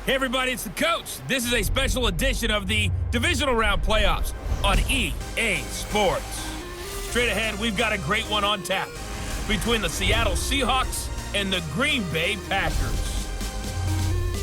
Hey everybody, it's the coach. This is a special edition of the Divisional Round Playoffs on EA Sports. Straight ahead, we've got a great one on tap between the Seattle Seahawks and the Green Bay Packers.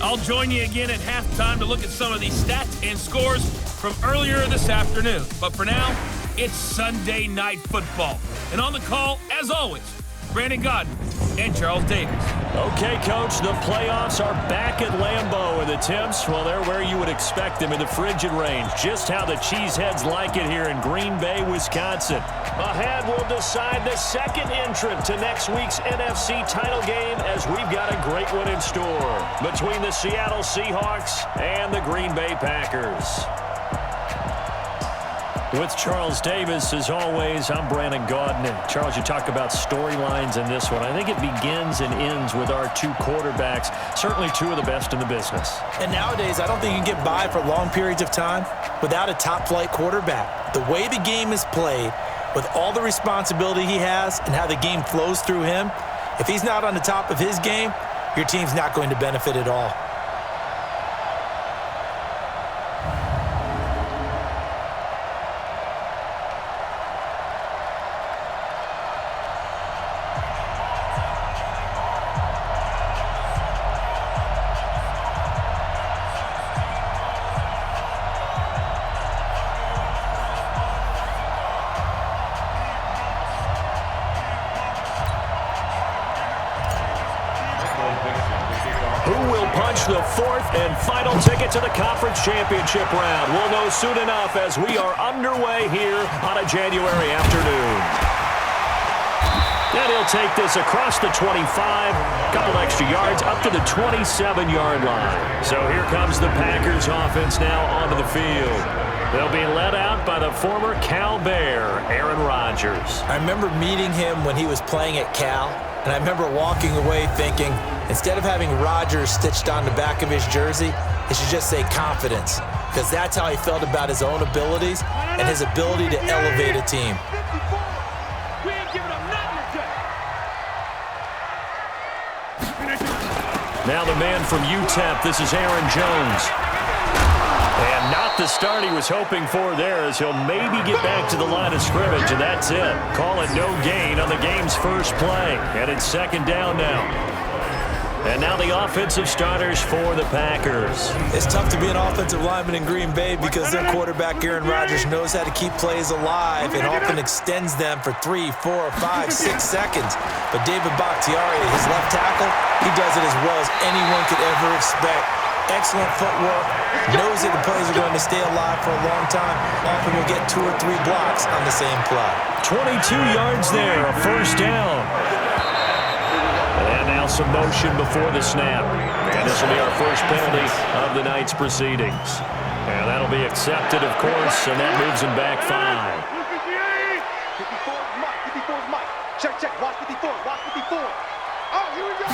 I'll join you again at halftime to look at some of these stats and scores from earlier this afternoon. But for now, it's Sunday Night Football. And on the call, as always, Brandon Godden and Charles Davis. Okay, Coach, the playoffs are back at Lambeau, and the temps, well, they're where you would expect them in the frigid range. Just how the Cheeseheads like it here in Green Bay, Wisconsin. Ahead, we'll decide the second entrant to next week's NFC title game as we've got a great one in store between the Seattle Seahawks and the Green Bay Packers. With Charles Davis, as always, I'm Brandon Godden. And Charles, you talk about storylines in this one. I think it begins and ends with our two quarterbacks, certainly two of the best in the business. And nowadays, I don't think you can get by for long periods of time without a top-flight quarterback. The way the game is played, with all the responsibility he has and how the game flows through him, if he's not on the top of his game, your team's not going to benefit at all. The fourth and final ticket to the conference championship round. We'll know soon enough as we are underway here on a January afternoon. And he'll take this across the 25, a couple extra yards, up to the 27-yard line. So here comes the Packers offense now onto the field. They'll be led out by the former Cal Bear, Aaron Rodgers. I remember meeting him when he was playing at Cal, and I remember walking away thinking, instead of having Rodgers stitched on the back of his jersey, it should just say confidence, because that's how he felt about his own abilities and his ability to elevate a team. Now the man from UTEP, this is Aaron Jones. And not the start he was hoping for there, as he'll maybe get back to the line of scrimmage, and that's it. Call it no gain on the game's first play. And it's second down now. And now the offensive starters for the Packers. It's tough to be an offensive lineman in Green Bay because their quarterback, Aaron Rodgers, knows how to keep plays alive and often extends them for 3, 4, 5, 6 seconds. But David Bakhtiari, his left tackle, he does it as well as anyone could ever expect. Excellent footwork, knows that the plays are going to stay alive for a long time. Often will get 2 or 3 blocks on the same play. 22 yards there, a first down. And now some motion before the snap. And this will be our first penalty of the night's proceedings. And that'll be accepted, of course, and that moves him back 5. 54 is Mike. 54 is Mike. Check. Watch 54. Watch 54. Oh, here we go.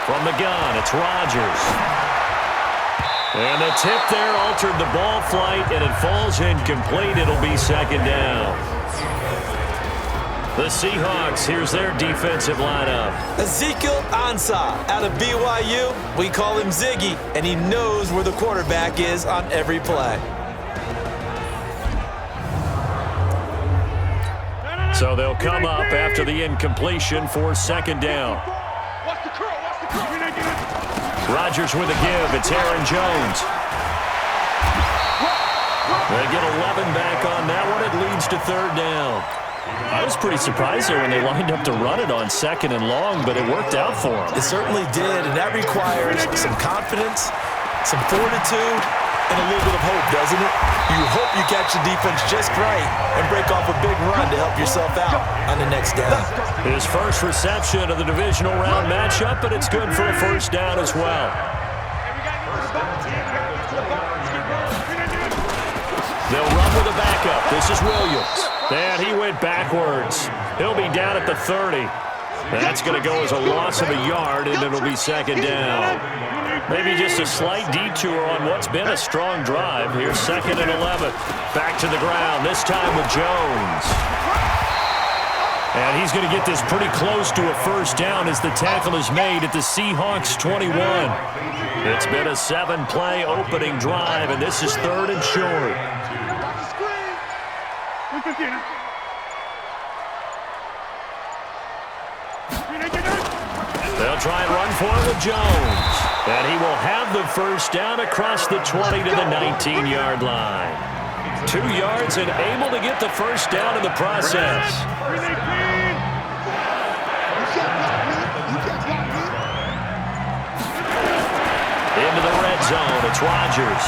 From the gun, it's Rodgers. And the tip there altered the ball flight, and it falls incomplete. It'll be second down. The Seahawks, here's their defensive lineup. Ezekiel Ansah out of BYU. We call him Ziggy, and he knows where the quarterback is on every play. So they'll come up after the incompletion for second down. Rodgers with a give. It's Aaron Jones. They get 11 back on that one. It leads to third down. I was pretty surprised there when they lined up to run it on second and long, but it worked out for them. It certainly did, and that requires some confidence, some fortitude, and a little bit of hope, doesn't it? You hope you catch the defense just right and break off a big run to help yourself out on the next down. His first reception of the divisional round matchup, but it's good for a first down as well. They'll run with a backup. This is Williams. And he went backwards. He'll be down at the 30. That's going to go as a loss of a yard, and it'll be second down. Maybe just a slight detour on what's been a strong drive. Here's second and 11. Back to the ground, this time with Jones. And he's going to get this pretty close to a first down as the tackle is made at the Seahawks 21. It's been a 7-play opening drive, and this is 3rd and short. They'll try and run for it with Jones. And he will have the first down across the 20 to the 19-yard line. 2 yards and able to get the first down in the process. Into the red zone, it's Rodgers.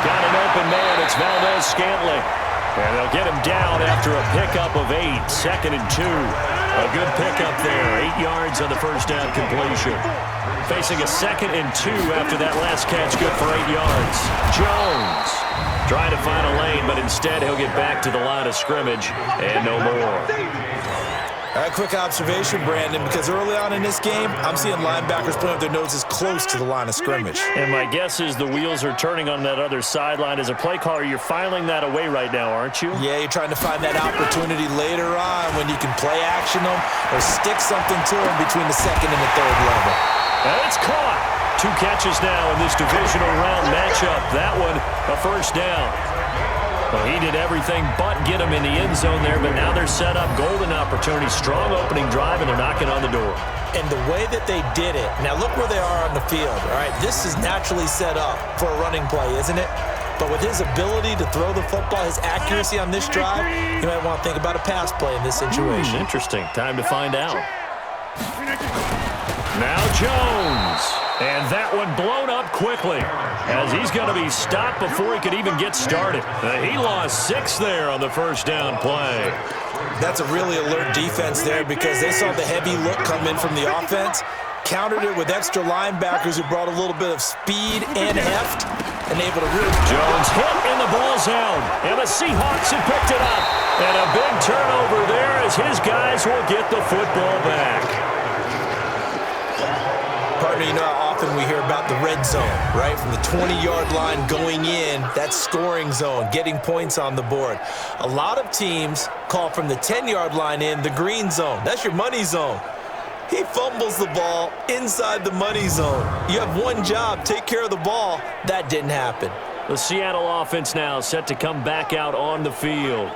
Got an open man, it's Valdez-Scantling. And they'll get him down after a pickup of 8, 2nd and 2. A good pickup there, 8 yards on the first down completion. Facing a 2nd and 2 after that last catch, good for 8 yards. Jones trying to find a lane, but instead he'll get back to the line of scrimmage and no more. A quick observation, Brandon, because early on in this game, I'm seeing linebackers putting up their noses close to the line of scrimmage. And my guess is the wheels are turning on that other sideline. As a play caller, you're filing that away right now, aren't you? Yeah, you're trying to find that opportunity later on when you can play action them or stick something to them between the 2nd and the 3rd level. And it's caught. 2 catches now in this divisional round matchup. That one, a first down. Well, he did everything but get him in the end zone there, but now they're set up. Golden opportunity, strong opening drive, and they're knocking on the door. And the way that they did it, now look where they are on the field, all right? This is naturally set up for a running play, isn't it? But with his ability to throw the football, his accuracy on this drive, you might want to think about a pass play in this situation. Interesting. Time to find out. Now Jones. And that one blown up quickly as he's going to be stopped before he could even get started. He lost 6 there on the first down play. That's a really alert defense there because they saw the heavy look come in from the offense, countered it with extra linebackers who brought a little bit of speed and heft, and able to really... Jones hit in the ball zone, and the Seahawks have picked it up. And a big turnover there as his guys will get the football back. Partner, you know how often we hear about the red zone, right? From the 20-yard line going in, that scoring zone, getting points on the board. A lot of teams call from the 10-yard line in the green zone. That's your money zone. He fumbles the ball inside the money zone. You have one job, take care of the ball. That didn't happen. The Seattle offense now set to come back out on the field.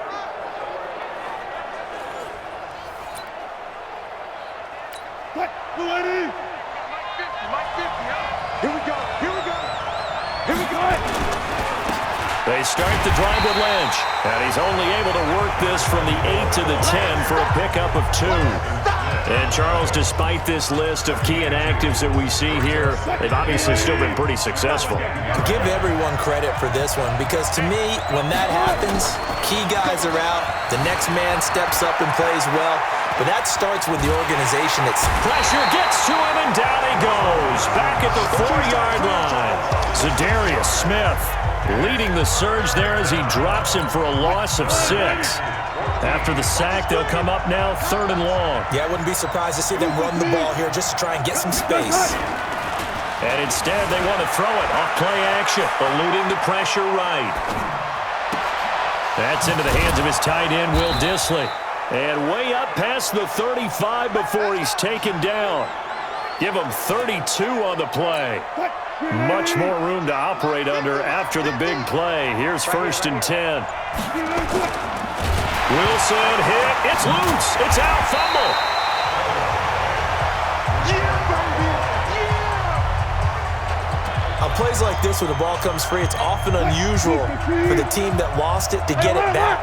They start the drive with Lynch, and he's only able to work this from the 8 to the 10 for a pickup of 2. And Charles, despite this list of key inactives that we see here, they've obviously still been pretty successful. Give everyone credit for this one because to me, when that happens, key guys are out, the next man steps up and plays well, but that starts with the organization. It's pressure gets to him, and down he goes. Back at the 4-yard line. Zadarius Smith leading the surge there as he drops him for a loss of 6. After the sack, they'll come up now 3rd and long. Yeah, I wouldn't be surprised to see them run the ball here just to try and get some space. And instead, they want to throw it off play action, eluding the pressure right. That's into the hands of his tight end, Will Dissly. And way up past the 35 before he's taken down. Give him 32 on the play. Much more room to operate under after the big play. Here's 1st and 10. Wilson hit. It's loose. It's out. Fumble. On plays like this where the ball comes free, it's often unusual for the team that lost it to get it back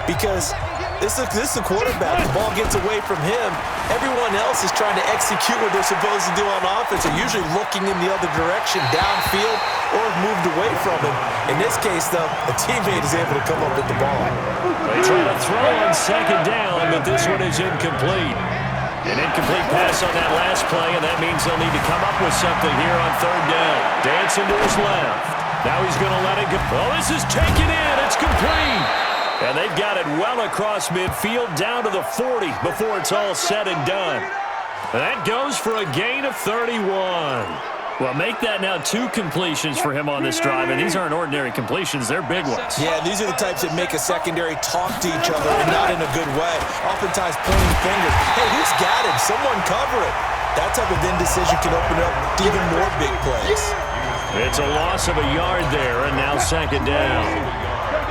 because this is the quarterback. The ball gets away from him. Everyone else is trying to execute what they're supposed to do on offense. They're usually looking in the other direction, downfield, or have moved away from him. In this case, though, a teammate is able to come up with the ball. They try to throw on 2nd down, but this one is incomplete. An incomplete pass on that last play, and that means they'll need to come up with something here on 3rd down. Dancing to his left. Now he's going to let it go. Oh, this is taken in. It's complete. And they've got it well across midfield down to the 40 before it's all said and done. And that goes for a gain of 31. Well, make that now 2 completions for him on this drive, and these aren't ordinary completions. They're big ones. Yeah, these are the types that make a secondary talk to each other, and not in a good way. Oftentimes pointing fingers. Hey, who's got him? Someone cover it. That type of indecision can open up to even more big plays. It's a loss of a yard there, and now 2nd down.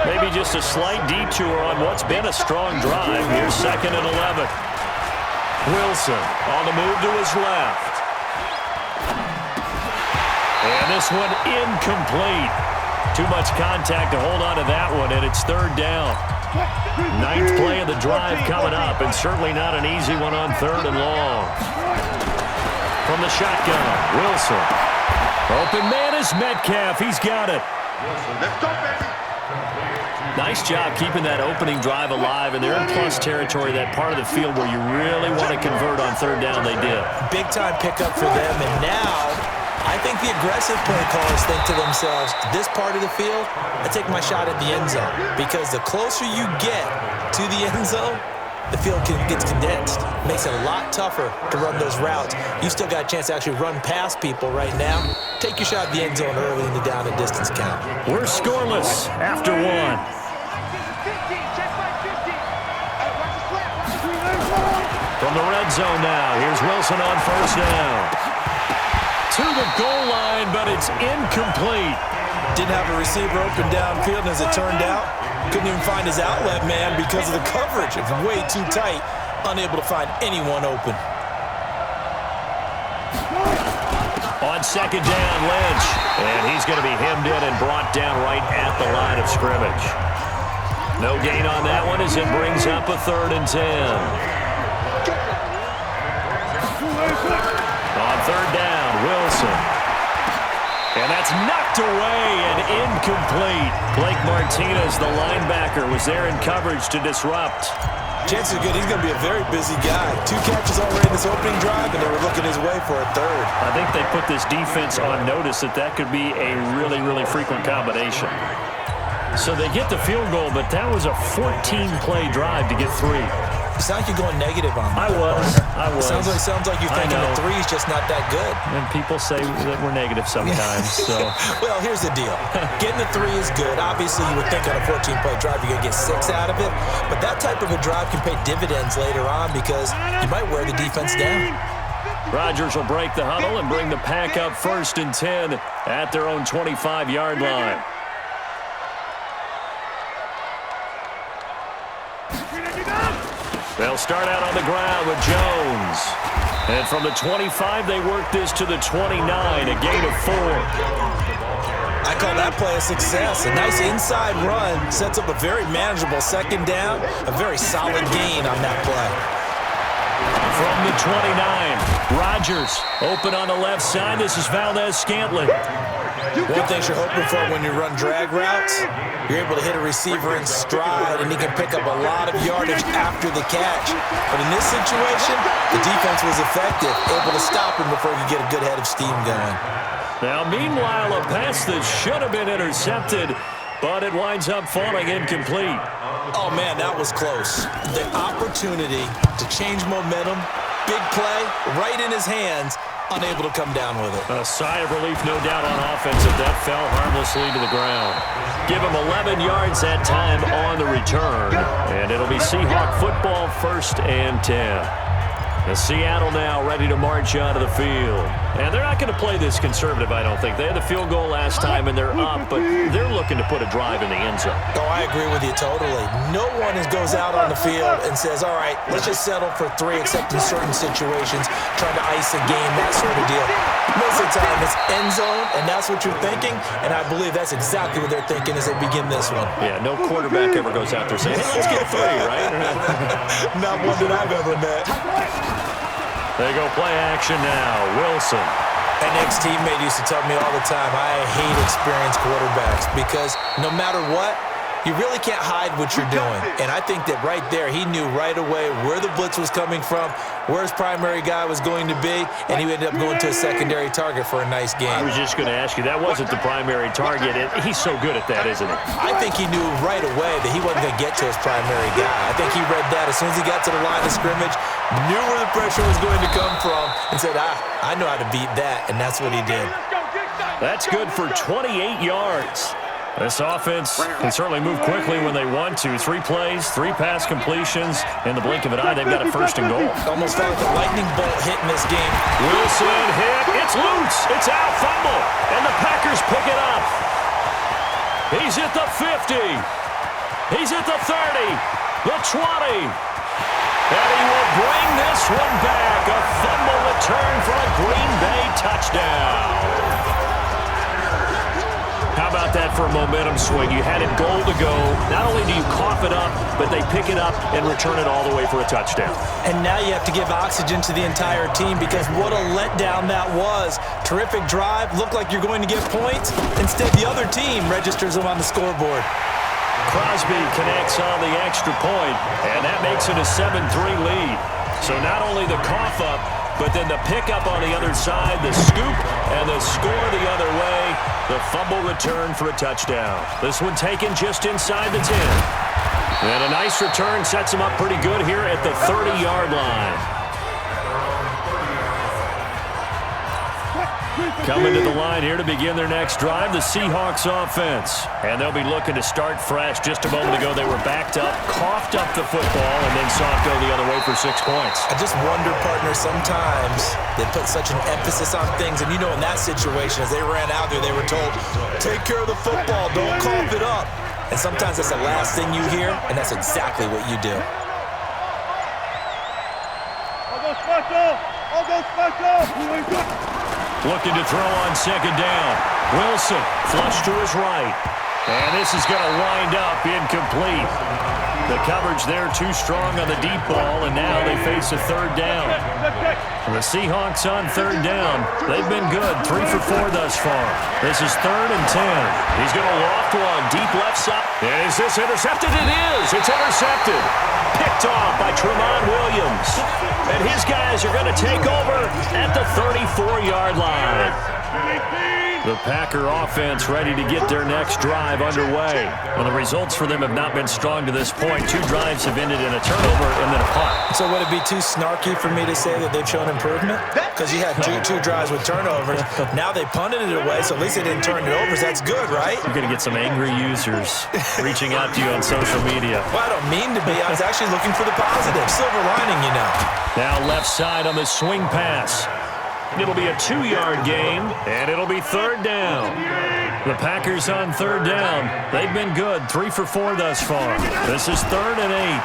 Maybe just a slight detour on what's been a strong drive. Here's 2nd and 11. Wilson on the move to his left. And this one incomplete. Too much contact to hold on to that one, and it's 3rd down. 9th play of the drive coming up, and certainly not an easy one on 3rd and long. From the shotgun, Wilson. Open man is Metcalf. He's got it. Let's go, baby. Nice job keeping that opening drive alive, and they're in plus territory, that part of the field where you really want to convert on 3rd down. They did. Big-time pickup for them, and now I think the aggressive play callers think to themselves, this part of the field, I take my shot at the end zone, because the closer you get to the end zone, the field gets condensed. Makes it a lot tougher to run those routes. You still got a chance to actually run past people right now. Take your shot at the end zone early in the down and distance count. We're scoreless after 1. From the red zone now, here's Wilson on 1st down. To the goal line, but it's incomplete. Didn't have a receiver open downfield, and as it turned out, couldn't even find his outlet man because of the coverage. It's way too tight, unable to find anyone open. On 2nd down, Lynch. And he's going to be hemmed in and brought down right at the line of scrimmage. No gain on that one as it brings up a 3rd and 10. On 3rd down, Wilson. And that's knocked away and incomplete. Blake Martinez, the linebacker, was there in coverage to disrupt. Chances are good he's going to be a very busy guy. 2 catches already in this opening drive, and they were looking his way for a 3rd. I think they put this defense on notice that could be a really, really frequent combination. So they get the field goal, but that was a 14-play drive to get 3. You sound like you're going negative on me. I was. Sounds like you're thinking the 3 is just not that good. And people say that we're negative sometimes. So. Well, here's the deal. Getting the 3 is good. Obviously, you would think on a 14-play drive you're going to get 6 out of it. But that type of a drive can pay dividends later on because you might wear the defense down. Rodgers will break the huddle and bring the pack up 1st and 10 at their own 25-yard line. They'll start out on the ground with Jones. And from the 25, they work this to the 29, a gain of 4. I call that play a success. A nice inside run sets up a very manageable 2nd down, a very solid gain on that play. From the 29, Rodgers open on the left side. This is Valdez-Scantling. One thing you're hoping for when you run drag routes, you're able to hit a receiver in stride, and he can pick up a lot of yardage after the catch. But in this situation, the defense was effective, able to stop him before he could get a good head of steam going. Now, meanwhile, a pass that should have been intercepted, but it winds up falling incomplete. Oh, man, that was close. The opportunity to change momentum, big play, right in his hands, unable to come down with it. A sigh of relief, no doubt, on offense if that fell harmlessly to the ground. Give him 11 yards that time on the return, and it'll be Seahawk football 1st and 10. And Seattle now ready to march onto the field. And they're not going to play this conservative, I don't think. They had the field goal last time, and they're up, but they're looking to put a drive in the end zone. Oh, I agree with you totally. No one goes out on the field and says, all right, let's just settle for 3, except in certain situations, trying to ice a game, that sort of deal. Most of the time, it's end zone, and that's what you're thinking, and I believe that's exactly what they're thinking as they begin this one. Yeah, no quarterback ever goes out there saying, hey, let's get 3, right? Not one that I've ever met. They go play action now. Wilson. An ex-teammate used to tell me all the time, I hate experienced quarterbacks because no matter what, You really can't hide what you're doing. And I think that right there, he knew right away where the blitz was coming from, where his primary guy was going to be, and he ended up going to a secondary target for a nice game. I was just going to ask you, that wasn't the primary target. He's so good at that, isn't he? I think he knew right away that he wasn't going to get to his primary guy. I think he read that as soon as he got to the line of scrimmage, knew where the pressure was going to come from, and said, I know how to beat that, and that's what he did. That's good for 28 yards. This offense can certainly move quickly when they want to. 3 plays, 3 pass completions. In the blink of an eye, they've got a first and goal. Almost felt like a lightning bolt hit in this game. Wilson hit. It's loose. It's out. Fumble. And the Packers pick it up. He's at the 50. He's at the 30. The 20. And he will bring this one back. A fumble return for a Green Bay touchdown. How about that for a momentum swing? You had it goal to go. Not only do you cough it up, but they pick it up and return it all the way for a touchdown. And now you have to give oxygen to the entire team because what a letdown that was. Terrific drive. Looked like you're going to get points. Instead, the other team registers them on the scoreboard. Crosby connects on the extra point, and that makes it a 7-3 lead. So not only the cough up, but then the pickup on the other side, the scoop, and the score the other way. The fumble return for a touchdown. This one taken just inside the 10. And a nice return sets him up pretty good here at the 30-yard line. Coming to the line here to begin their next drive, the Seahawks offense. And they'll be looking to start fresh. Just a moment ago, they were backed up, coughed up the football, and then saw it go the other way for 6 points. I just wonder, partner, sometimes they put such an emphasis on things. And you know, in that situation, as they ran out there, they were told, take care of the football, don't cough it up. And sometimes that's the last thing you hear, and that's exactly what you do. I'll go special! I'll go special! Looking to throw on second down. Wilson, flush to his right. And this is going to wind up incomplete. The coverage there too strong on the deep ball, and now they face a third down. The Seahawks on third down. They've been good, 3 for 4 thus far. This is 3rd and 10. He's going to loft one deep left side. Is this intercepted? It is. It's intercepted. Picked off by Tramon Williams. And his guys are going to take over at the 34-yard line. The Packer offense ready to get their next drive underway. Well, the results for them have not been strong to this point. 2 drives have ended in a turnover and then a punt. So would it be too snarky for me to say that they've shown improvement? Because you had two drives with turnovers. Now they punted it away, so at least they didn't turn it over. So that's good, right? You're going to get some angry users reaching out to you on social media. Well, I don't mean to be. I was actually looking for the positive. Silver lining, you know. Now left side on the swing pass. It'll be a 2-yard gain, and it'll be 3rd down. The Packers on 3rd down. They've been good, 3 for 4 thus far. This is 3rd and 8.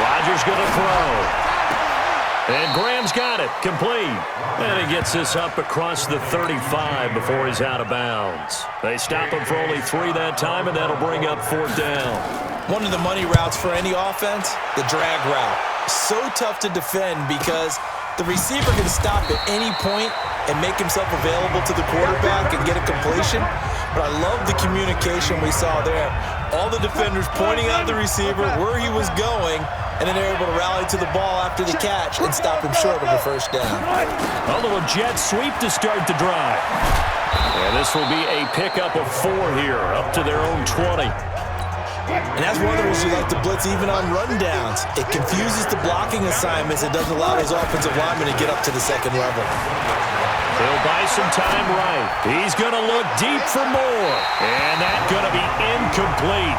Rodgers going to throw. And Graham's got it, complete. And he gets this up across the 35 before he's out of bounds. They stop him for only 3 that time, and that'll bring up 4th down. One of the money routes for any offense, the drag route. So tough to defend because the receiver can stop at any point and make himself available to the quarterback and get a completion. But I love the communication we saw there. All the defenders pointing out the receiver, where he was going, and then they're able to rally to the ball after the catch and stop him short of a first down. A little jet sweep to start the drive. And this will be a pickup of 4 here, up to their own 20. And that's one of the reasons you like to blitz even on rundowns. It confuses the blocking assignments. It doesn't allow those offensive linemen to get up to the second level. He'll buy some time right. He's going to look deep for more. And that's going to be incomplete.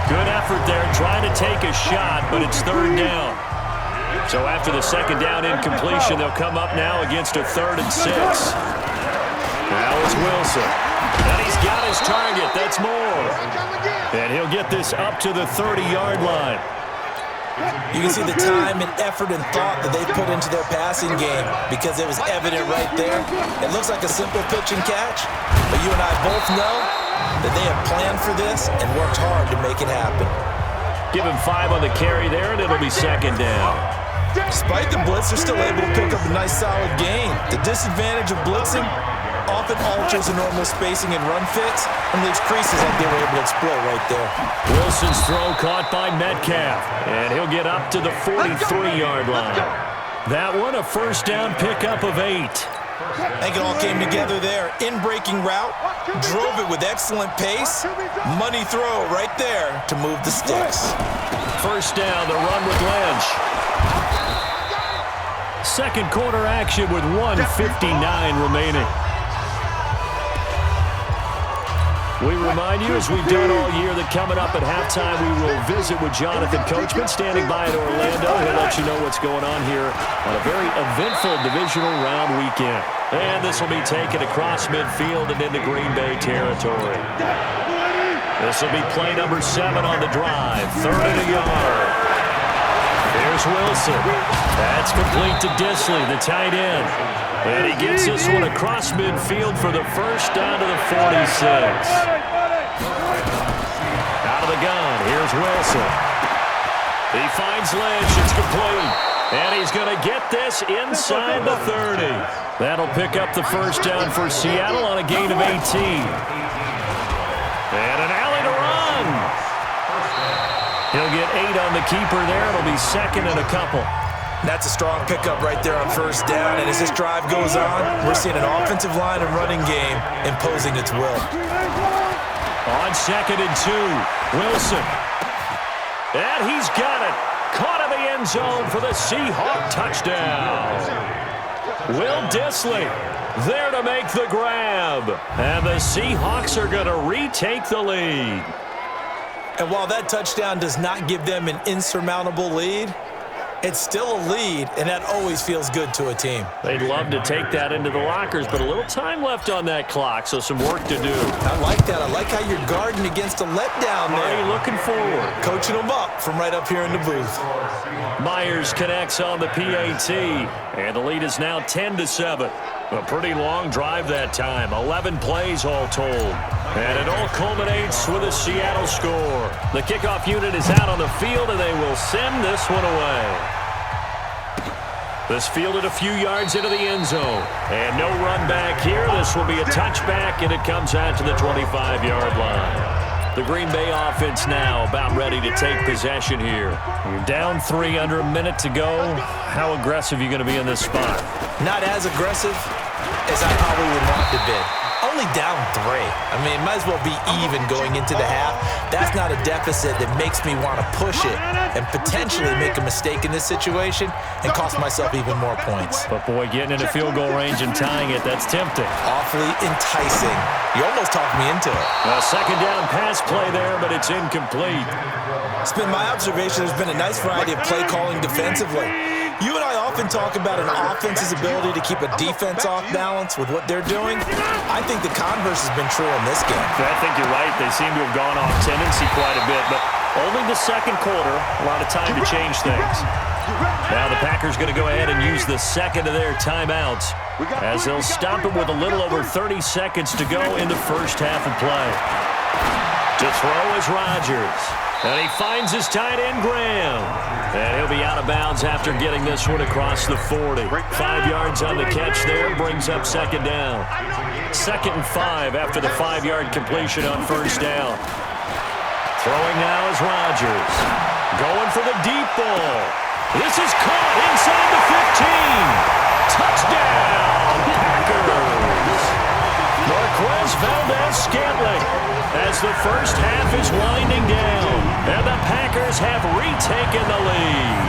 Good effort there trying to take a shot, but it's 3rd down. So after the second down incompletion, they'll come up now against a 3rd and 6. Now it's Wilson. And he's got his target. That's more. And he'll get this up to the 30-yard line. You can see the time and effort and thought that they put into their passing game because it was evident right there. It looks like a simple pitch and catch, but you and I both know that they have planned for this and worked hard to make it happen. Give him 5 on the carry there, and it'll be 2nd down. Despite the blitz, they're still able to pick up a nice solid gain. The disadvantage of blitzing, often alters the normal spacing and run fits and leaves creases like they were able to exploit right there. Wilson's throw caught by Metcalf, and he'll get up to the 43-yard line. That one, a first down pickup of 8. I think it all came together there. In-breaking route, drove it with excellent pace. Money throw right there to move the sticks. First down, the run with Lynch. Second quarter action with 1:59 remaining. We remind you, as we've done all year, that coming up at halftime, we will visit with Jonathan Coachman, standing by in Orlando. He'll let you know what's going on here on a very eventful divisional round weekend. And this will be taken across midfield and into Green Bay territory. This will be play number 7 on the drive. 3rd and a yard. Here's Wilson. That's complete to Disley, the tight end. And he gets this one across midfield for the first down to the 46. Out of the gun, here's Wilson. He finds Lynch, it's complete. And he's going to get this inside the 30. That'll pick up the first down for Seattle on a gain of 18. And an alley to run. He'll get 8 on the keeper there. It'll be second and a couple. That's a strong pickup right there on first down. And as this drive goes on, we're seeing an offensive line and running game imposing its will. On 2nd and 2, Wilson. And he's got it. Caught in the end zone for the Seahawk touchdown. Will Disley there to make the grab. And the Seahawks are going to retake the lead. And while that touchdown does not give them an insurmountable lead, it's still a lead, and that always feels good to a team. They'd love to take that into the lockers, but a little time left on that clock, so some work to do. I like that. I like how you're guarding against a letdown there. Are you looking forward? Coaching them up from right up here in the booth. Myers connects on the PAT, and the lead is now 10-7. A pretty long drive that time, 11 plays all told. And it all culminates with a Seattle score. The kickoff unit is out on the field, and they will send this one away. This fielded a few yards into the end zone. And no run back here. This will be a touchback, and it comes out to the 25-yard line. The Green Bay offense now about ready to take possession here. You're down 3 under a minute to go. How aggressive are you going to be in this spot? Not as aggressive as I probably would want to be. Only down 3. I mean, might as well be even going into the half. That's not a deficit that makes me want to push it and potentially make a mistake in this situation and cost myself even more points. But, boy, getting into field goal range and tying it, that's tempting. Awfully enticing. You almost talked me into it. A second down pass play there, but it's incomplete. It's been my observation there's been a nice variety of play calling defensively. You and I often talk about an offense's ability to keep a defense off balance with what they're doing. I think the converse has been true in this game. I think you're right. They seem to have gone off tendency quite a bit, but only the second quarter, a lot of time to change things. Now the Packers going to go ahead and use the second of their timeouts as they'll stop it with a little over 30 seconds to go in the first half of play. To throw is Rodgers. And he finds his tight end, Graham. And he'll be out of bounds after getting this one across the 40. 5 yards on the catch there, brings up second down. 2nd and 5 after the 5-yard completion on first down. Throwing now is Rodgers. Going for the deep ball. This is caught inside the 15. Touchdown, Packers. Marquez Valdez-Scantling as the first half is winding down, and the Packers have retaken the lead.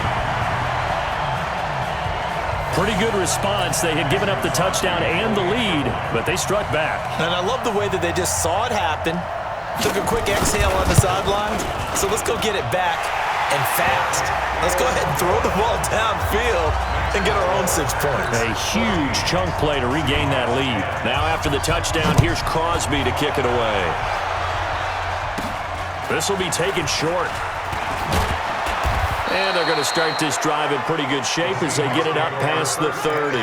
Pretty good response. They had given up the touchdown and the lead, but they struck back. And I love the way that they just saw it happen, took a quick exhale on the sideline, so let's go get it back and fast. Let's go ahead and throw the ball downfield and get our own 6 points. A huge chunk play to regain that lead. Now after the touchdown, here's Crosby to kick it away. This will be taken short. And they're going to start this drive in pretty good shape as they get it up past the 30.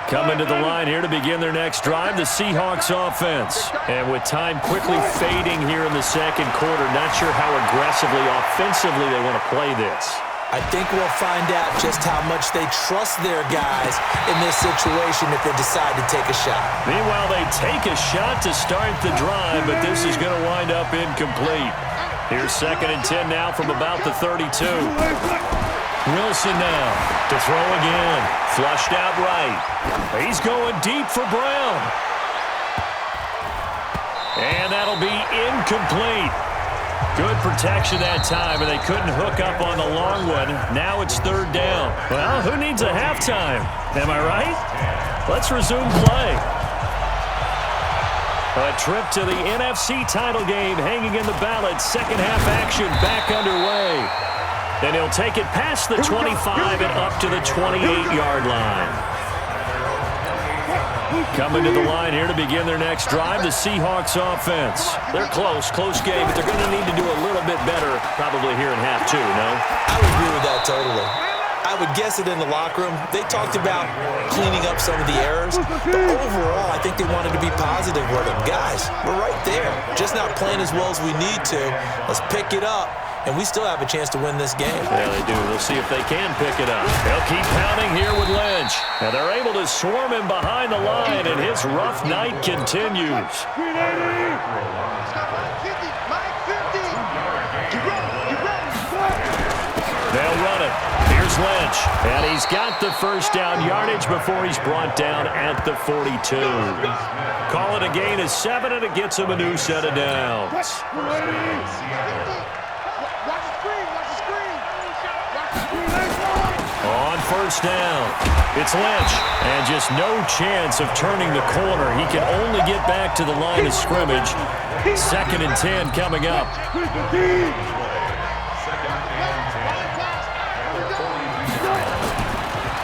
Coming to the line here to begin their next drive, the Seahawks offense. And with time quickly fading here in the second quarter, not sure how aggressively, offensively they want to play this. I think we'll find out just how much they trust their guys in this situation if they decide to take a shot. Meanwhile, they take a shot to start the drive, but this is going to wind up incomplete. Here's 2nd and 10 now from about the 32. Wilson now to throw again. Flushed out right. He's going deep for Brown. And that'll be incomplete. Good protection that time, and they couldn't hook up on the long one. Now it's 3rd down. Well, who needs a halftime? Am I right? Let's resume play. A trip to the NFC title game hanging in the balance. Second half action back underway. And he'll take it past the 25 and up to the 28-yard line. Coming to the line here to begin their next drive, the Seahawks offense. They're close game, but they're going to need to do a little bit better probably here in half 2, no? I would agree with that totally. I would guess it in the locker room. They talked about cleaning up some of the errors, but overall, I think they wanted to be positive with them. Guys, we're right there. Just not playing as well as we need to. Let's pick it up, and we still have a chance to win this game. Yeah, they do. We'll see if they can pick it up. They'll keep pounding here with Lynch. And they're able to swarm him behind the line, and his rough night continues. They'll run it. Here's Lynch. And he's got the first down yardage before he's brought down at the 42. Call it a gain of 7, and it gets him a new set of downs. On first down, it's Lynch, and just no chance of turning the corner. He can only get back to the line of scrimmage. 2nd and 10 coming up.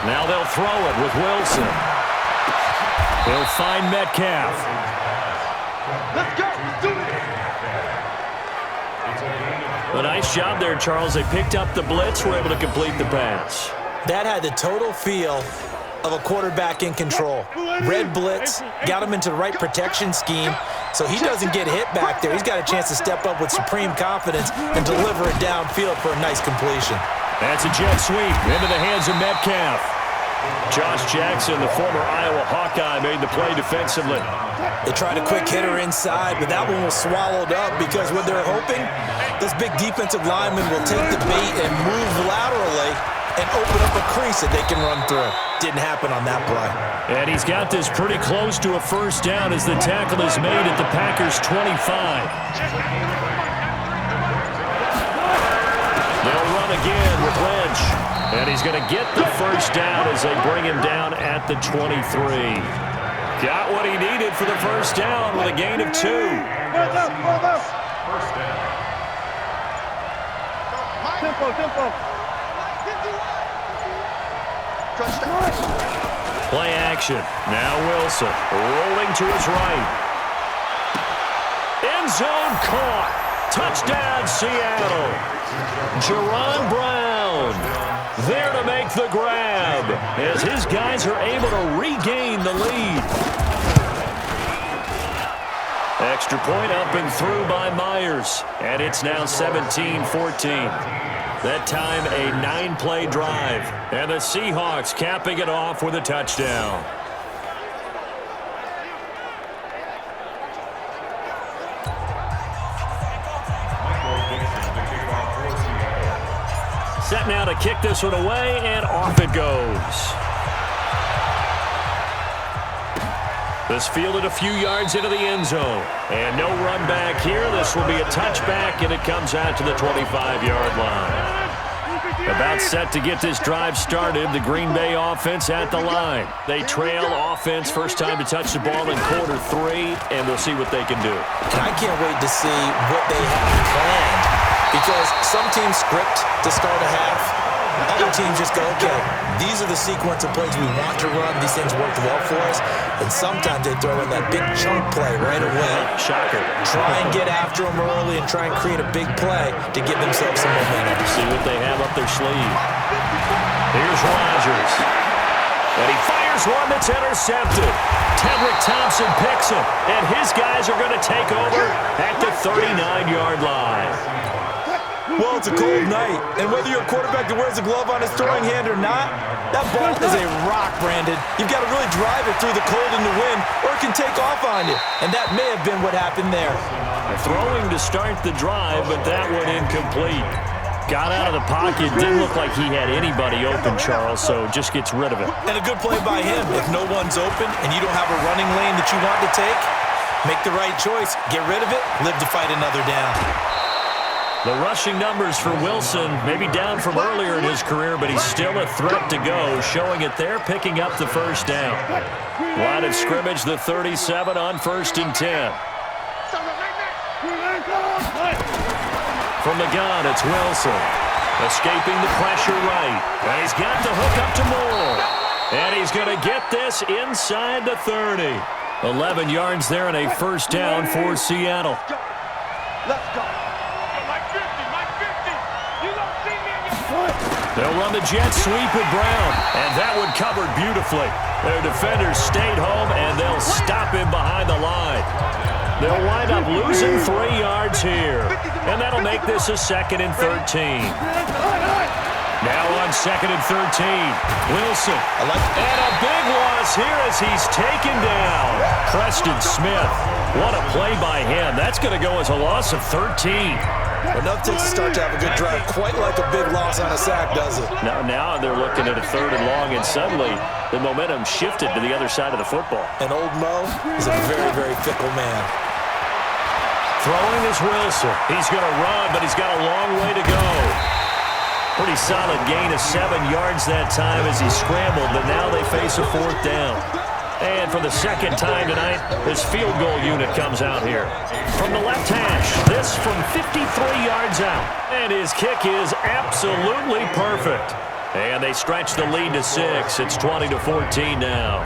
Now they'll throw it with Wilson. He'll find Metcalf. Let's go. Let's do it. A nice job there, Charles. They picked up the blitz, were able to complete the pass. That had the total feel of a quarterback in control. Red blitz, got him into the right protection scheme, so he doesn't get hit back there. He's got a chance to step up with supreme confidence and deliver it downfield for a nice completion. That's a jet sweep into the hands of Metcalf. Josh Jackson, the former Iowa Hawkeye, made the play defensively. They tried a quick hitter inside, but that one was swallowed up because what they're hoping, this big defensive lineman will take the bait and move laterally and open up a crease that they can run through. Didn't happen on that play. And he's got this pretty close to a first down as the tackle is made at the Packers' 25. They'll run again with Lynch. And he's going to get the first down as they bring him down at the 23. Got what he needed for the first down with a gain of 2. First down. Tempo. Play action. Now Wilson rolling to his right. End zone caught. Touchdown, Seattle. Jerron Brown there to make the grab as his guys are able to regain the lead. Extra point up and through by Myers, and it's now 17-14. That time a 9-play drive, and the Seahawks capping it off with a touchdown. Set now to kick this one away, and off it goes. This fielded a few yards into the end zone. And no run back here. This will be a touchback, and it comes out to the 25-yard line. About set to get this drive started, the Green Bay offense at the line. They trail offense, first time to touch the ball in quarter 3, and we'll see what they can do. And I can't wait to see what they have planned, because some teams script to start a half. Other teams just go, okay, these are the sequence of plays we want to run. These things worked well for us. And sometimes they throw in that big chunk play right away. Shocker. Try and get after them early and try and create a big play to give themselves some momentum. See what they have up their sleeve. Here's Rodgers. And he fires one that's intercepted. Tedrick Thompson picks it. And his guys are going to take over at the 39-yard line. Well, it's a cold night, and whether you're a quarterback that wears a glove on his throwing hand or not, that ball is a rock, Brandon. You've got to really drive it through the cold and the wind, or it can take off on you, and that may have been what happened there. Throwing to start the drive, but that one incomplete. Got out of the pocket, didn't look like he had anybody open, Charles, so just gets rid of it. And a good play by him. If no one's open and you don't have a running lane that you want to take, make the right choice, get rid of it, live to fight another down. The rushing numbers for Wilson, maybe down from earlier in his career, but he's still a threat to go, showing it there, picking up the first down. Line of scrimmage, the 37 on 1st and 10. From the gun, it's Wilson. Escaping the pressure right. And he's got the hook up to Moore. And he's going to get this inside the 30. 11 yards there and a first down for Seattle. Let's go. They'll run the jet sweep with Brown, and that one covered beautifully. Their defenders stayed home, and they'll stop him behind the line. They'll wind up losing 3 yards here, and that'll make this a 2nd and 13. Now on 2nd and 13, Wilson. And a big loss here as he's taken down. Preston Smith. What a play by him. That's going to go as a loss of 13. Enough takes to start to have a good drive, quite like a big loss on a sack, does it? Now they're looking at a 3rd and long, and suddenly the momentum shifted to the other side of the football. And old Mo is a very, very fickle man. Throwing is Wilson. He's going to run, but he's got a long way to go. Pretty solid gain of 7 yards that time as he scrambled, but now they face a 4th down. And for the 2nd time tonight, this field goal unit comes out here. From the left hash, this from 53 yards out. And his kick is absolutely perfect. And they stretch the lead to 6. It's 20-14 now.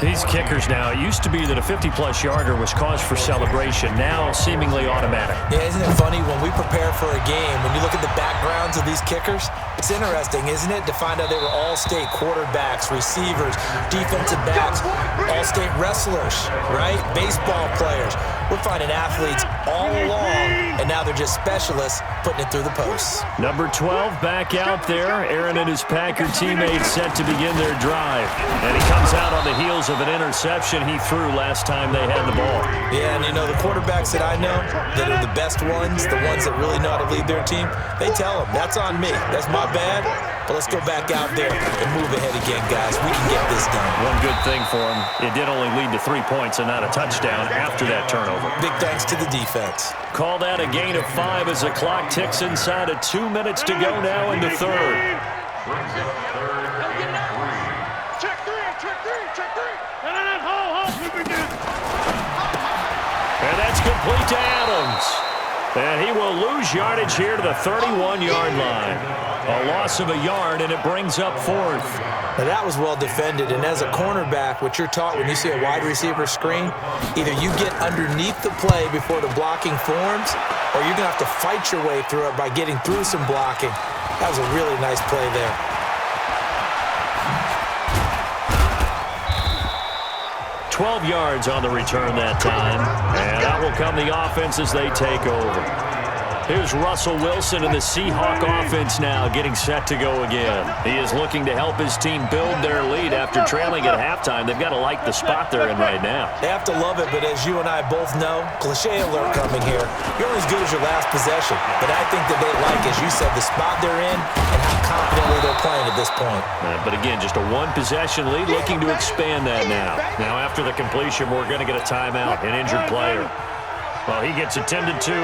These kickers now, it used to be that a 50-plus yarder was cause for celebration. Now seemingly automatic. Yeah, isn't it funny when we prepare for a game, when you look at the backgrounds of these kickers, it's interesting, isn't it, to find out they were all-state quarterbacks, receivers, defensive backs, all-state wrestlers, right? Baseball players. We're finding athletes all along, and now they're just specialists putting it through the posts. Number 12 back out there. Aaron and his Packer teammates set to begin their drive. And he comes out on the heels of an interception he threw last time they had the ball. Yeah, and you know, the quarterbacks that I know that are the best ones, the ones that really know how to lead their team, they tell them, that's on me. That's my bad. But let's go back out there and move ahead again, guys. We can get this done. One good thing for him, it did only lead to 3 points and not a touchdown after that turnover. Big thanks to the defense. Call that a gain of 5 as the clock ticks inside of 2 minutes to go now in the 3rd. And that's complete to Adams. And he will lose yardage here to the 31-yard line. A loss of a yard, and it brings up 4th. Now that was well defended, and as a cornerback, what you're taught when you see a wide receiver screen, either you get underneath the play before the blocking forms, or you're going to have to fight your way through it by getting through some blocking. That was a really nice play there. $12 yards on the return that time, and that will come the offense as they take over. Here's Russell Wilson and the Seahawk offense now getting set to go again. He is looking to help his team build their lead after trailing at halftime. They've got to like the spot they're in right now. They have to love it, but as you and I both know, cliche alert coming here, you're only as good as your last possession. But I think that they like, as you said, the spot they're in and how confidently they're playing at this point. But again, just a one-possession lead, looking to expand that now. Now after the completion, we're going to get a timeout, an injured player. Well, he gets attended to.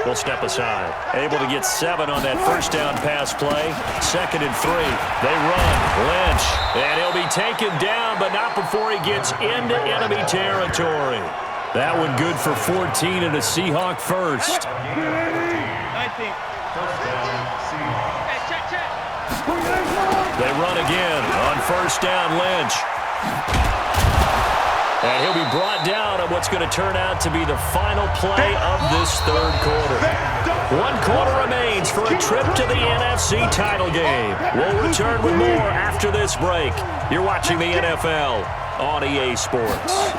We'll step aside. Able to get 7 on that first down pass play. 2nd and 3. They run. Lynch. And he'll be taken down, but not before he gets into enemy territory. That one good for 14 and a Seahawk first. They run again on first down, Lynch. And he'll be brought down on what's going to turn out to be the final play of this 3rd quarter. 1 quarter remains for a trip to the NFC title game. We'll return with more after this break. You're watching the NFL on EA Sports.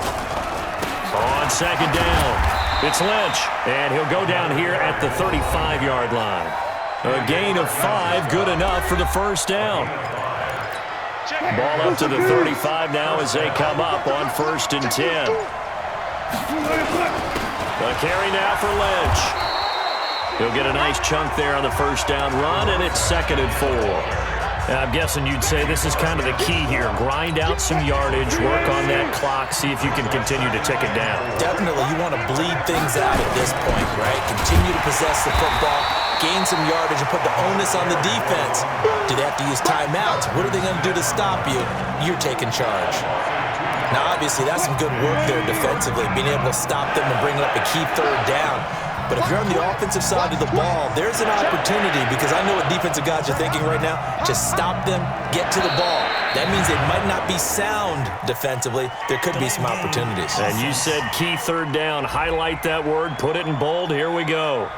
On 2nd down, it's Lynch, and he'll go down here at the 35-yard line. A gain of 5, good enough for the first down. Ball up to the 35 now as they come up on 1st and 10. A carry now for Lynch. He'll get a nice chunk there on the first down run, and it's 2nd and 4. I'm guessing you'd say this is kind of the key here. Grind out some yardage, work on that clock, see if you can continue to tick it down. Definitely, you want to bleed things out at this point, right? Continue to possess the football, gain some yardage, and put the onus on the defense. Do they have to use timeouts? What are they going to do to stop you? You're taking charge. Now, obviously, that's some good work there defensively, being able to stop them and bring up a key 3rd down. But if you're on the offensive side of the ball, there's an opportunity, because I know what defensive guys are thinking right now. Just stop them, get to the ball. That means they might not be sound defensively. There could be some opportunities. And you said key 3rd down. Highlight that word, put it in bold. Here we go.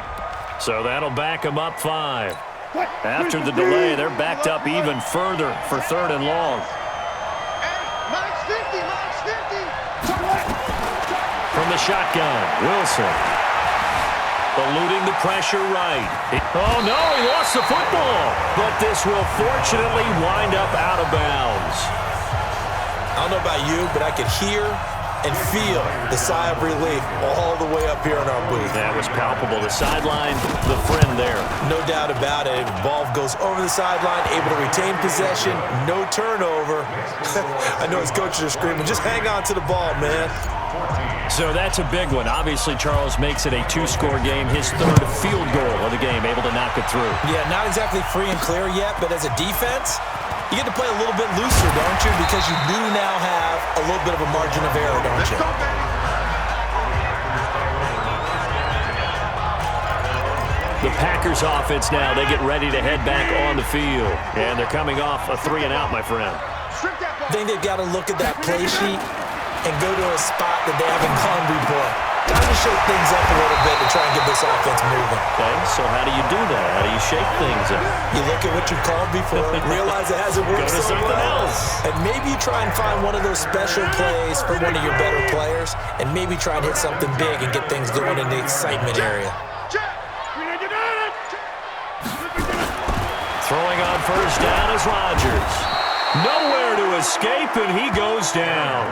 So that'll back them up 5. After the delay, they're backed up even further for 3rd and long. From the shotgun, Wilson. Eluding the pressure right. Oh, no, he lost the football. But this will fortunately wind up out of bounds. I don't know about you, but I could hear and feel the sigh of relief all the way up here in our booth. That was palpable. The sideline, the friend there. No doubt about it. The ball goes over the sideline, able to retain possession, no turnover. I know his coaches are screaming, just hang on to the ball, man. So that's a big one. Obviously, Charles makes it a 2-score game. His 3rd field goal of the game, able to knock it through. Yeah, not exactly free and clear yet, but as a defense, you get to play a little bit looser, don't you? Because you do now have a little bit of a margin of error, don't you? The Packers offense now, they get ready to head back on the field. And they're coming off a 3-and-out, my friend. I think they've got to look at that play sheet and go to a spot that they haven't gone before. Time to shake things up a little bit to try and get this offense moving. Okay, so how do you do that? How do you shake things up? You look at what you called before, realize it hasn't worked Go to so something well, else. and maybe you try and find one of those special plays from one of your better players, and maybe try and hit something big and get things going in the excitement area. Throwing on first down is Rodgers. Nowhere to escape, and he goes down.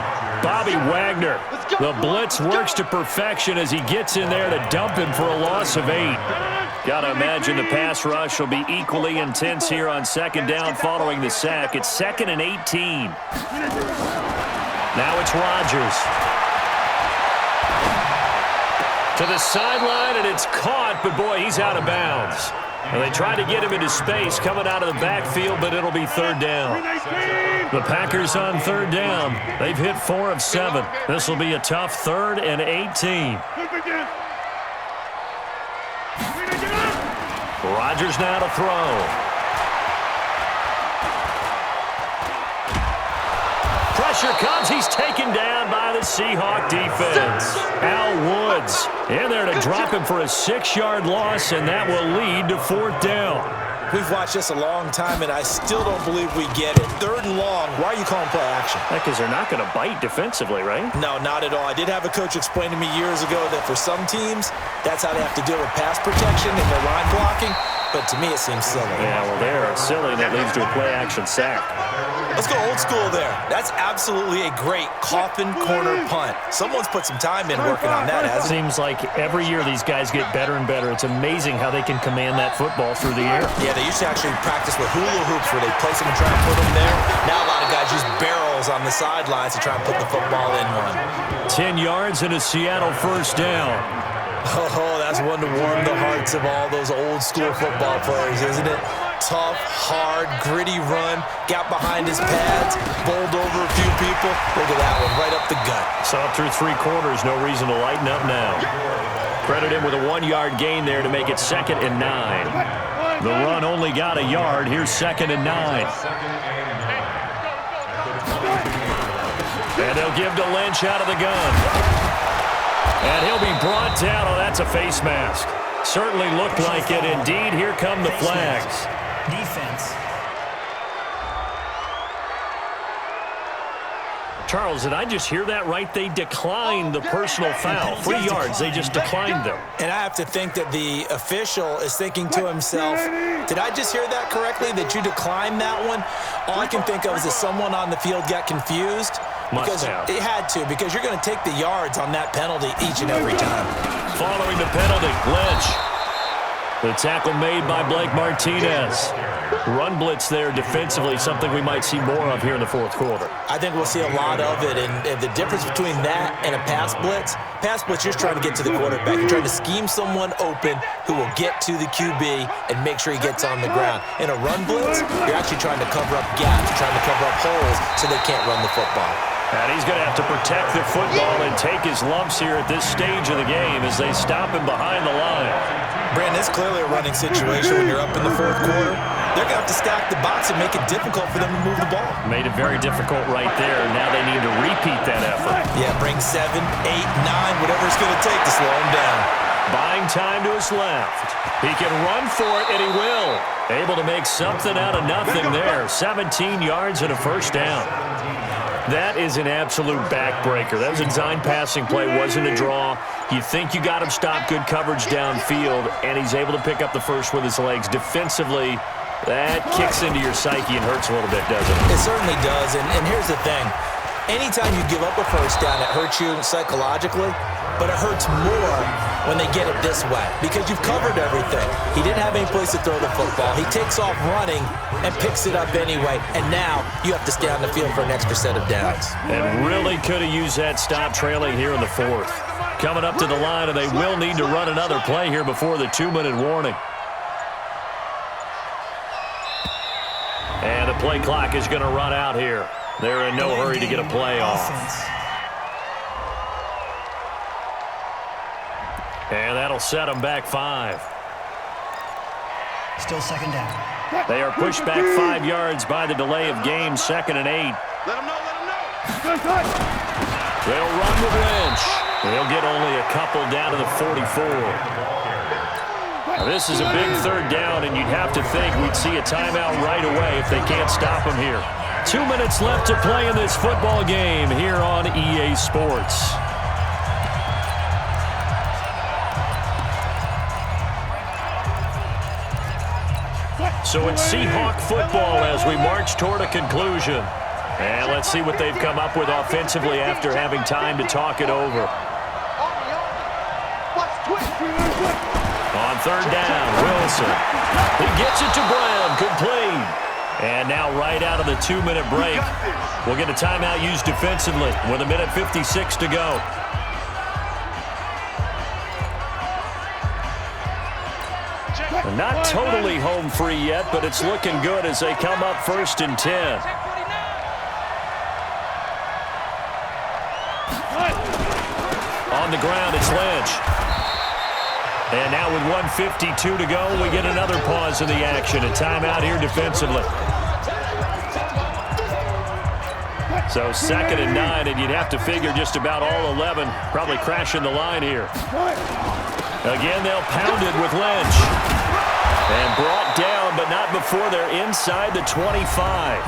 Bobby Wagner. The blitz works to perfection as he gets in there to dump him for a loss of 8. Got to imagine the pass rush will be equally intense here on 2nd down following the sack. It's 2nd and 18. Now it's Rodgers. To the sideline, and it's caught, but boy, he's out of bounds. And they try to get him into space coming out of the backfield, but it'll be 3rd down. The Packers on 3rd down. They've hit 4 of 7. This will be a tough 3rd and 18. Rodgers now to throw. Pressure comes. He's taken down by the Seahawk defense. Al Woods in there to drop him for a 6-yard loss, and that will lead to 4th down. We've watched this a long time, and I still don't believe we get it. 3rd and long. Why are you calling play action? Because they're not going to bite defensively, right? No, not at all. I did have a coach explain to me years ago that for some teams, that's how they have to deal with pass protection and their line blocking. But to me, it seems silly. Yeah, well, they're silly. That leads to a play-action sack. Let's go old school there. That's absolutely a great coffin corner punt. Someone's put some time in working on that, hasn't it? Seems like every year these guys get better and better. It's amazing how they can command that football through the air. Yeah, they used to actually practice with hula hoops where they place them and try and put them there. Now a lot of guys use barrels on the sidelines to try and put the football in one. 10 yards and a Seattle first down. Oh, that's one to warm the hearts of all those old school football players, isn't it? Tough, hard, gritty run, got behind his pads, bowled over a few people. Look at that one, right up the gut. So up through 3 quarters, no reason to lighten up now. Credit him with a 1-yard gain there to make it 2nd and 9. The run only got a yard. Here's 2nd and 9. And they'll give to Lynch out of the gun. And he'll be brought down. Oh, that's a face mask. Certainly looked like it. Indeed, here come the flags. Defense. Charles, did I just hear that right? They declined the personal foul. 3 yards, they just declined them. And I have to think that the official is thinking to himself, did I just hear that correctly, that you declined that one? All I can think of is that someone on the field got confused. Because it had to, because you're going to take the yards on that penalty each and every time. Following the penalty, Lynch. The tackle made by Blake Martinez. Run blitz there defensively, something we might see more of here in the fourth quarter. I think we'll see a lot of it, and the difference between that and a pass blitz, you're just trying to get to the quarterback. You're trying to scheme someone open who will get to the QB and make sure he gets on the ground. In a run blitz, you're actually trying to cover up gaps, you're trying to cover up holes so they can't run the football. And he's going to have to protect the football and take his lumps here at this stage of the game as they stop him behind the line. Brandon, it's clearly a running situation when you're up in the fourth quarter. They're going to have to stack the box and make it difficult for them to move the ball. Made it very difficult right there. Now they need to repeat that effort. Yeah, bring 7, 8, 9, whatever it's going to take to slow him down. Buying time to his left. He can run for it, and he will. Able to make something out of nothing there. 17 yards and a first down. That is an absolute backbreaker. That was a design passing play, wasn't a draw. You think you got him stopped, good coverage downfield, and he's able to pick up the first with his legs. Defensively, that kicks into your psyche and hurts a little bit, doesn't it? It certainly does, and here's the thing. Anytime you give up a first down, it hurts you psychologically, but it hurts more when they get it this way because you've covered everything. He didn't have any place to throw the football. He takes off running and picks it up anyway, and now you have to stay on the field for an extra set of downs. And really could have used that stop trailing here in the fourth. Coming up to the line, and they will need to run another play here before the 2-minute warning. And the play clock is going to run out here. They're in no hurry to get a play off. And that'll set them back 5. Still second down. They are pushed back 5 yards by the delay of game, 2nd and 8. Let him know, let him know. They'll run with Lynch. They'll get only a couple down to the 44. Now, this is a big third down, and you'd have to think we'd see a timeout right away if they can't stop them here. 2 minutes left to play in this football game here on EA Sports. So it's Seahawk football as we march toward a conclusion. And let's see what they've come up with offensively after having time to talk it over. On third down, Wilson. He gets it to Brown, complete. And now right out of the 2-minute break, we'll get a timeout used defensively with 1:56 to go. Not totally home free yet, but it's looking good as they come up 1st and 10. On the ground, it's Lynch. And now with 1:52 to go, we get another pause in the action. A timeout here defensively. So 2nd and 9, and you'd have to figure just about all 11 probably crashing the line here. Again, they'll pound it with Lynch. And brought down, but not before they're inside the 25.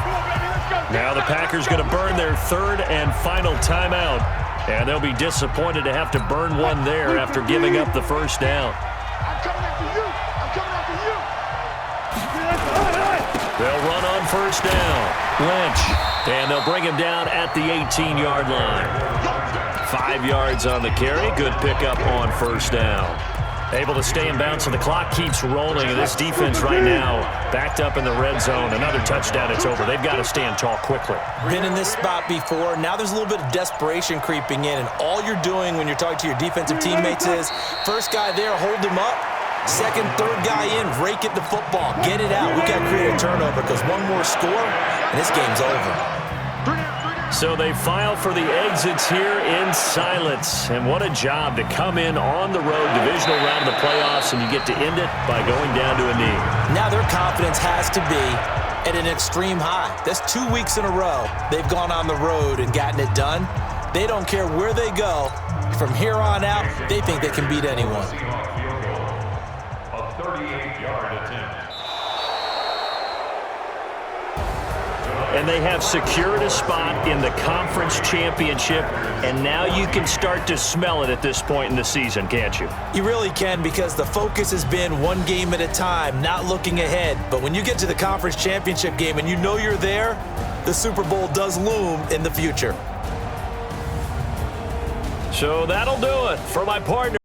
Now the Packers going to burn their 3rd and final timeout. And they'll be disappointed to have to burn one there after giving up the first down. I'm coming after you. I'm coming after you. They'll run on 1st down. Lynch. And they'll bring him down at the 18-yard line. 5 yards on the carry. Good pickup on 1st down. Able to stay in bounds, so the clock keeps rolling. And this defense right now backed up in the red zone. Another touchdown, it's over. They've got to stand tall quickly. Been in this spot before. Now there's a little bit of desperation creeping in. And all you're doing when you're talking to your defensive teammates is, first guy there, hold him up. Second, third guy in, rake at the football. Get it out. We've got to create a turnover because one more score, and this game's over. So they file for the exits here in silence. And what a job to come in on the road, divisional round of the playoffs, and you get to end it by going down to a knee. Now their confidence has to be at an extreme high. That's 2 weeks in a row they've gone on the road and gotten it done. They don't care where they go. From here on out, they think they can beat anyone. A 38-yard attempt. And they have secured a spot in the conference championship, and now you can start to smell it at this point in the season, can't you? You really can, because the focus has been one game at a time, not looking ahead. But when you get to the conference championship game and you know you're there, the Super Bowl does loom in the future. So that'll do it for my partner.